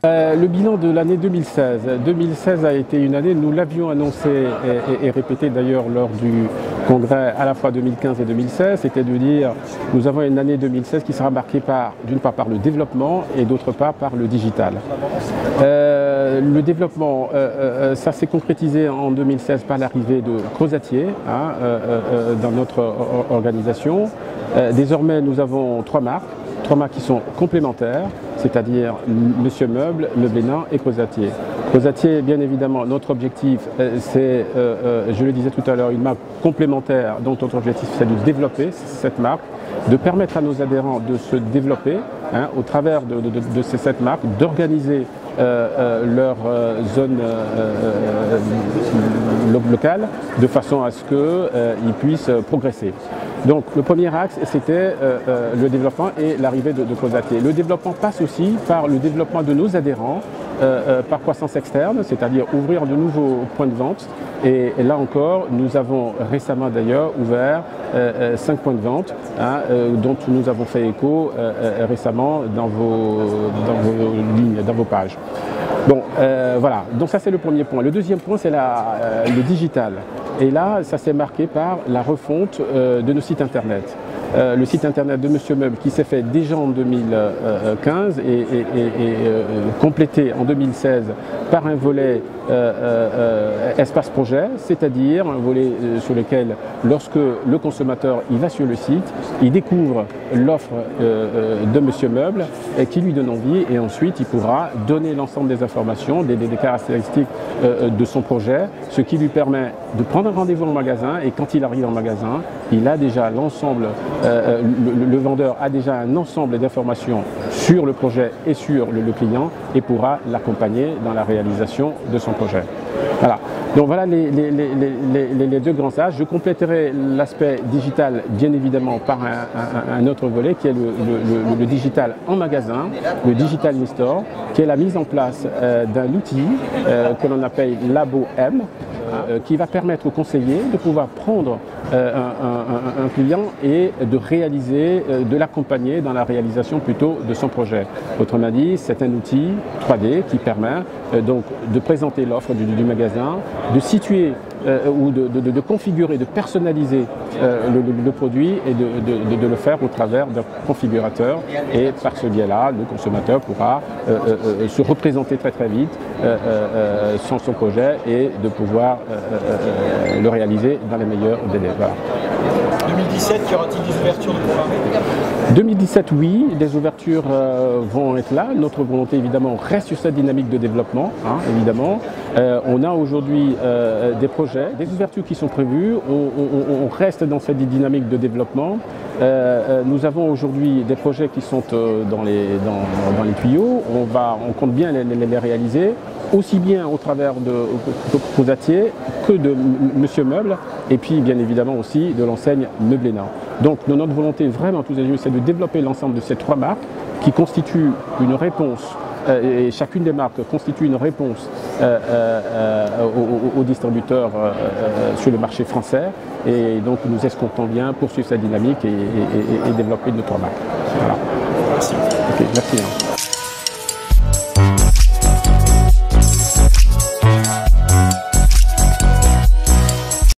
Le bilan de l'année 2016. 2016 a été une année, nous l'avions annoncé et répété d'ailleurs lors du congrès à la fois 2015 et 2016, c'était de dire nous avons une année 2016 qui sera marquée d'une part par le développement et d'autre part par le digital. Le développement, ça s'est concrétisé en 2016 par l'arrivée de Crozatier dans notre organisation. Désormais, nous avons trois marques qui sont complémentaires, c'est-à-dire Monsieur Meuble, Meublénin et Crozatier. Crozatier, bien évidemment, notre objectif, c'est, je le disais tout à l'heure, une marque complémentaire dont notre objectif, c'est de développer cette marque, de permettre à nos adhérents de se développer au travers de cette marque, d'organiser leur zone locale de façon à ce qu'ils puissent progresser. Donc le premier axe, c'était le développement et l'arrivée de Crozatier. Le développement passe aussi par le développement de nos adhérents, par croissance externe, c'est-à-dire ouvrir de nouveaux points de vente. Et là encore, nous avons récemment d'ailleurs ouvert 5 points de vente, dont nous avons fait écho récemment dans vos lignes, dans vos pages. Bon, voilà, donc ça c'est le premier point. Le deuxième point, c'est le digital. Et là, ça s'est marqué par la refonte de nos sites internet. Le site internet de Monsieur Meuble qui s'est fait déjà en 2015 et complété en 2016 par un volet espace projet, c'est-à-dire un volet sur lequel, lorsque le consommateur il va sur le site, il découvre l'offre de Monsieur Meuble qui lui donne envie et ensuite il pourra donner l'ensemble des informations, des caractéristiques de son projet, ce qui lui permet de prendre un rendez-vous en magasin et quand il arrive en magasin, il a déjà l'ensemble, le vendeur a déjà un ensemble d'informations sur le projet et sur le client et pourra l'accompagner dans la réalisation de son projet. Voilà. Donc voilà les deux grands axes. Je compléterai l'aspect digital bien évidemment par un autre volet qui est le digital en magasin, le Digital In-Store, qui est la mise en place d'un outil que l'on appelle Labo M, qui va permettre aux conseillers de pouvoir prendre un client et de réaliser, de l'accompagner dans la réalisation plutôt de son projet. Autrement dit, c'est un outil 3D qui permet donc de présenter l'offre du magasin, de situer ou de configurer, de personnaliser le produit et de le faire au travers d'un configurateur. Et par ce biais-là, le consommateur pourra se représenter très vite son projet et de pouvoir le réaliser dans les meilleurs délais. Voilà. 2017, y aura-t-il des ouvertures de programme? 2017, oui, des ouvertures vont être là. Notre volonté, évidemment, reste sur cette dynamique de développement, évidemment. On a aujourd'hui des projets, des ouvertures qui sont prévues. On reste dans cette dynamique de développement. Nous avons aujourd'hui des projets qui sont dans les tuyaux. On compte bien les réaliser, aussi bien au travers de Crozatier que de Monsieur Meuble, et puis bien évidemment aussi de l'enseigne Meublénin. Donc notre volonté vraiment tous les yeux, c'est de développer l'ensemble de ces trois marques qui constituent une réponse, et chacune des marques constitue une réponse aux distributeurs sur le marché français. Et donc nous escomptons bien poursuivre cette dynamique et développer nos trois marques. Voilà. Merci. Okay, merci.